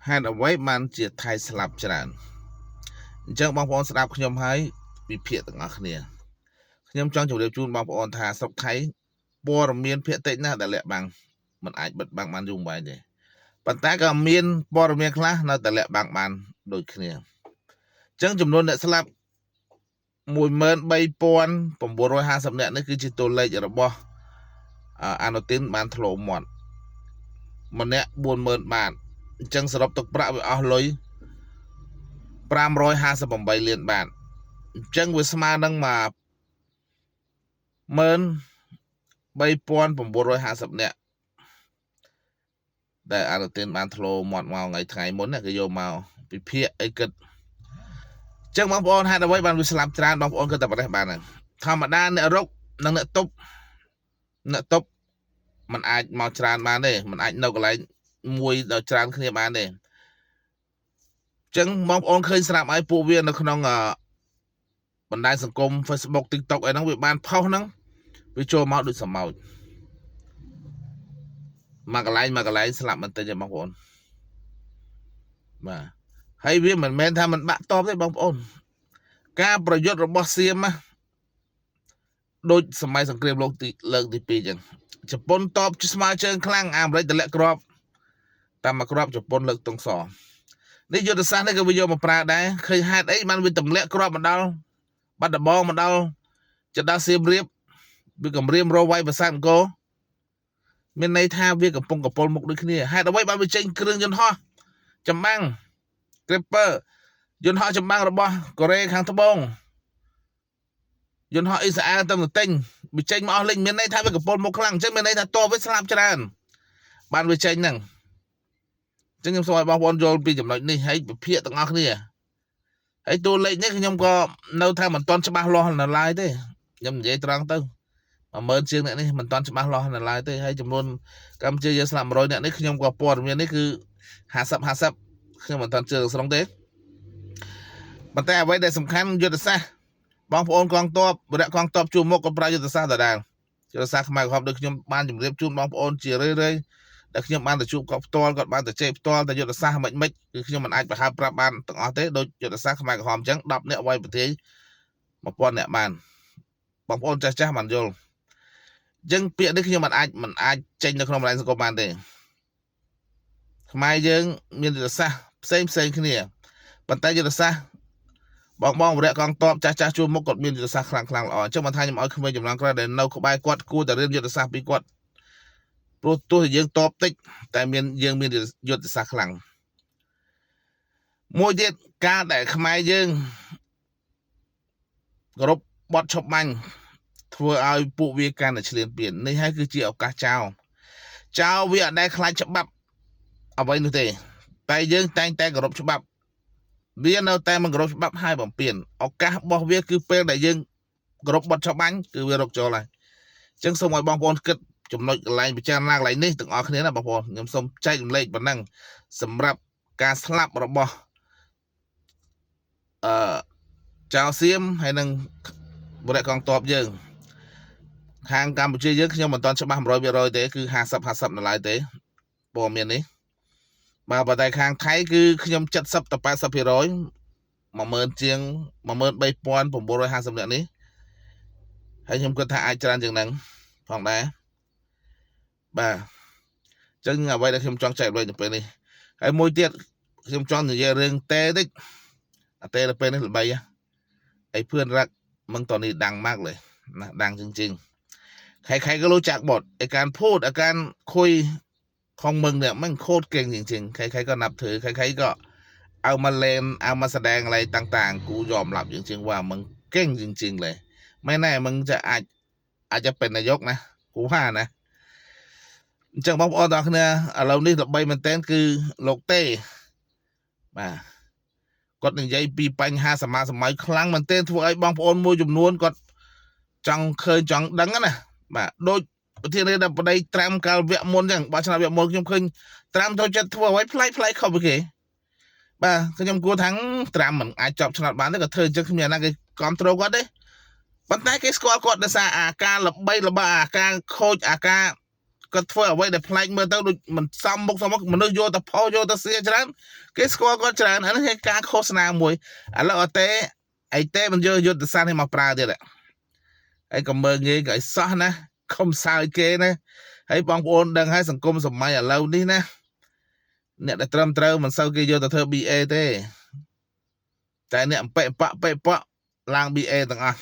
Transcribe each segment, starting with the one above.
hạt ở vậy man chỉ thay slap tràn chẳng bong bóng slap nhom hay bị phiệt từng ngõ kia nhom trong chủ đề chun bong bóng thà sọc thấy bò miên phiệt tệ na đã lẹ bằng mình ai bật bằng man dùng bài này bản tay cả miên bò miên khác nó đã lẹ bằng man đôi kia chẳng chùm luôn đã slap mùi mơn bay ponผม450เนี่ยนี่คือจิตตัวเลขរបស់អាណូទីនបានធ្លោមាត់ម្នាក់40000បាតអញ្ចឹងសរុបទឹកប្រាក់វាអស់លុយ558លានបាតអញ្ចឹងវាស្មើនឹងមក13950នាក់ដែលអាណូទីនបានធ្លោមាត់មកថ្ងៃមុនគេយកមកពិភាក្សាអីគិតចឹងបងប្អូនហេតុអ្វីបានវាស្លាប់ច្រើនបងប្អូនគិតតែប្រទេសបានធម្មតាអ្នករុកនិងអ្នកតុបมันអាចមកច្រើនបានទេมันអាចនៅកន្លែងមួយដល់ច្រើនគ្នាបានទេចឹងបងប្អូនឃើញស្រាប់ឲ្យពួកវានៅក្នុងបណ្ដាញសង្គម Facebook TikTok អីហ្នឹងវាបានផុសហ្នឹងវាចូលមកដូចសមោចមកកន្លែងស្លាប់មិនតិចទេបងប្អូនបាទហើយវាមិនមែនថាมันបាក់តបទេបងប្អូនការប្រយុទ្ធរបស់សៀមដូចសម័យសង្គ្រាមលោកលើកទី2ចឹងជប៉ុនតបស្មើជើងខ្លាំងអាមេរិកទម្លាក់គ្រាប់តាមមកគ្រាប់ជប៉ុនលើកទង់សនេះយុទ្ធសាស្ត្រនេះក៏វាយកមកប្រើដែរឃើញហេតុអីបានវាទម្លាក់គ្រាប់មកដល់បាត់ដំបងមកដល់ចដាសៀមរាបវាគម្រាមរវាយប្រាសាទអង្គរមានន័យថាវាកំពុងកពលមុខដូចគ្នាហេតុអ្វីបានវាចេញគ្រឿងយន្តហោះចម្បាំង Creeper យន្តហោះចម្បាំងរបស់កូរ៉េខាងត្បូងយន្តហោះអ៊ីស្រាអែលទៅទិញវាចេញមកអស់លេងមានន័យថាវាកពលមុខខ្លាំងអញ្ចឹងមានន័យថាតបវាស្លាប់ច្រើនបានវាចេញហ្នឹងអញ្ចឹងខ្ញុំសូមឲ្យបងប្អូនយល់ពីចំណុចនេះហើយវិភាគទាំងអស់គ្នាហើយតួលេខនេះខ្ញុំក៏នៅថាមិនទាន់ច្បាស់លាស់នៅឡើយទេខ្ញុំនិយាយត្រង់ទៅ10000ជាងអ្នកនេះមិនទាន់ច្បាស់លាស់នៅឡើយទេហើយចំនួនកម្ពុជាយើងស្លាប់100អ្នកនេះខ្ញុំក៏ព័ត៌មាននេះគឺ50ខ្ញុំមិនទាន់ជឿស្រុងទេប៉ុន្តែអ្វីដែលសំខាន់យុទ្ធសាស្ត្របងប្អូនកងទ័ពវរៈកងទ័ពជួរមុខក៏ប្រើយុទ្ធសាស្ត្រដដែលយុទ្ធសាស្ត្រខ្មែរក្រហមដូចខ្ញុំបានជម្រាបជូនបងប្អូនជារឿយៗដែលខ្ញុំបានទៅជួបគាត់ផ្ទាល់គាត់បានទៅជែកផ្ទាល់តែយុទ្ធសាស្ត្រមិនគឺខ្ញុំមិនអាចប្រហើបប្រាប់បានទាំងអស់ទេដូចយុទ្ធសាស្ត្រខ្មែរក្រហមអញ្ចឹង10នាក់វាយប្រទេស1000នាក់បានបងប្អូនចាស់បានយល់អញ្ចឹងពាក្យនេះខ្ញុំមិនអាចចេញនៅក្នុងបណ្ដាញសង្គមបានទេខ្មែរយើងមានយុទ្ធសាស្ត្រផ្សេងគ្នាប៉ុន្តែយុទ្ធសាស្ត្របងវរៈកងទ័ពចាស់ជួរមុខគាត់មានយុទ្ធសាស្ត្រខ្លាំងល្អអញ្ចឹងមិនថាខ្ញុំឲ្យក្មេងចំណាំក្រោយដែលនៅក្បែរគាត់គួរតែរៀនយុទ្ធសាស្ត្រពីគាត់ព្រោះទោះយើងតបតិចតែយើងមានយុទ្ធសាស្ត្រខ្លាំងមួយទៀតការដែលខ្មែរយើងគោរពបទឈប់បាញ់ធ្វើឲ្យពួកវាកាន់តែឈ្លានពាននេះហើយគឺជាឱកាសចោលវាអត់ដែលខ្លាចច្បាប់អ្វីនោះទេតែយើងតែងតែគោរពច្បាប់វានៅតែមិនគោរពច្បាប់ហើយបំពេញឱកាសរបស់វាគឺពេលដែលយើងគោរពបទឈប់បាញ់គឺវារកចូលហើយអញ្ចឹងសូមឲ្យបងប្អូនគិតចំណុចកន្លែងពិចារណាកន្លែងនេះទាំងអស់គ្នាណាបងប្អូនខ្ញុំសូមចែករំលែកប៉ុណ្ណឹងសម្រាប់ការស្លាប់របស់ចៅសៀមហើយនឹងវរៈកងទ័ពយើងខាងកម្ពុជាយើងខ្ញុំមិនទាន់ច្បាស់ 100% ទេគឺ50នៅឡើយទេព័ត៌មាននេះបើតែខាងថៃគឺខ្ញុំ70ទៅ80% 10000ជាង 13950 នាក់នេះហើយខ្ញុំគិតថាអាចច្រើនជាងហ្នឹងផងដែរបាទអញ្ចឹងអ្វីដែលខ្ញុំចង់ចែករំលែកនៅពេលនេះហើយមួយទៀតខ្ញុំចង់និយាយរឿងតេតិចអាតេនៅពេលនេះល្បីไอ้เพื่อนรักมึงตอนนี้ดังมากเลยนะดังจริงๆใครๆก็รู้จักหมดไอ้การพูดอาการคุยของมึงเนี่ยมันโคตรเก่งจริงๆใครๆก็นับถือใครๆก็เอามาเล่นเอามาแสดงอะไรต่างๆกูยอมรับจริงๆว่ามึงเก่งจริงๆเลยไม่แน่มึงจะอาจจะเป็นนายกนะกูว่านะចឹងបងប្អូនទាំងគ្នាឥឡូវនេះល្បីមែនតើគឺលោកទេបាទគាត់និយាយពីបញ្ហាសមាសម័យខ្លាំងមែនទែនធ្វើឲ្យបងប្អូនមួយចំនួនគាត់ចង់ឃើញចង់ដឹងណាបាទដូចប្រធានាធិបតីត្រាំកាលវគ្គមុនចឹងបើឆ្នាំវគ្គមុនខ្ញុំឃើញត្រាំទៅចិត្តធ្វើអ្វីប្លែកខុសពីគេបាទខ្ញុំគួរថាត្រាំមិនអាចចប់ឆ្នោតបានទេក៏ធ្វើអញ្ចឹងគ្មានណាគេគ្រប់គ្រងគាត់ទេប៉ុន្តែគេស្គាល់គាត់ដោយសារអាការល្បីល្បាអាការខូចអាការ ก็ធ្វើអ្វីដែលប្លែកមើលទៅដូចមិនសមមុខសមមុខមនុស្សយកទៅផុសយកទៅសៀច្រើនគេស្គាល់គាត់ច្រើនអានេះជាការឃោសនាមួយឥឡូវអត់ទេមិនយកយុទ្ធសាស្ត្រនេះមកប្រើទៀតហើយក៏មើលងាយក៏ឲ្យសោះណាខំសើចគេណាហើយបងប្អូនដឹងហើយសង្គមសម័យឥឡូវនេះណាអ្នកដែលត្រឹមត្រូវមិនសូវគេយកទៅធ្វើ BA ទេតែអ្នកប៉េប៉ឡើង BA ទាំងអស់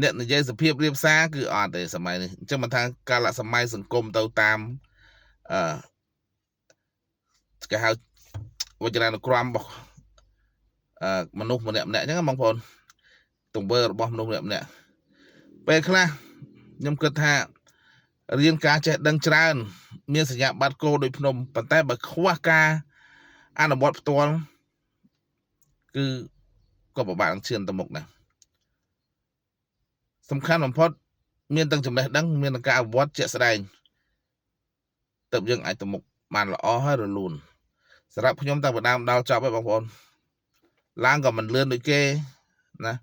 អ្នកនិយាយសភាពរៀបសារគឺអត់ទេសម័យនេះអញ្ចឹងមិនថាកាលសម័យសង្គមទៅតាមគេហៅវចនានុក្រមរបស់មនុស្សម្នាក់អញ្ចឹងបងប្អូនទង្វើរបស់មនុស្សម្នាក់ពេលខ្លះខ្ញុំគិតថារៀនការចេះដឹងច្រើនមានសញ្ញាបត្រគោលដោយភ្នំប៉ុន្តែបើខ្វះការអនុវត្តផ្ទាល់គឺក៏ពិបាកនឹងឈានទៅមុខដែរសំខាន់បំផុតមានទាំងចំណេះដឹងមានទាំងការអនុវត្តជាក់ស្ដែងទើបយើងអាចទៅមុខបានល្អហើយរលូនសម្រាប់ខ្ញុំតាំងពីដើមដល់ចប់ហើយបងប្អូនឡើងក៏មិនលឿនដូចគេណា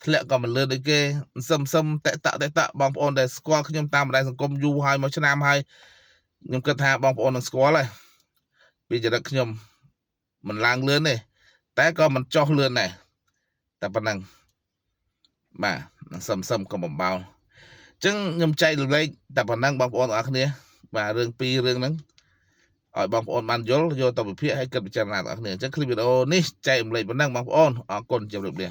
ធ្លាក់ក៏មិនលឿនដូចគេសឹមតេតបងប្អូនដែលស្គាល់ខ្ញុំតាមបណ្ដាញសង្គមយូរហើយមួយឆ្នាំហើយខ្ញុំគិតថាបងប្អូននឹងស្គាល់ហើយពីចរិតខ្ញុំមិនឡើងលឿនទេតែក៏មិនចុះលឿនដែរតែប៉ុណ្ណឹងបាទសឹមក៏បំបោលអញ្ចឹងខ្ញុំចែករំលែកតែប៉ុណ្ណឹងបងប្អូនទាំងអស់គ្នាបាទរឿងពីររឿងហ្នឹងឲ្យបងប្អូនបានយល់យកទៅវិភាគឲ្យគិតពិចារណាទាំងអស់គ្នាអញ្ចឹងคลิปវីដេអូនេះចែករំលែកប៉ុណ្ណឹងបងប្អូនអរគុណជម្រាបលា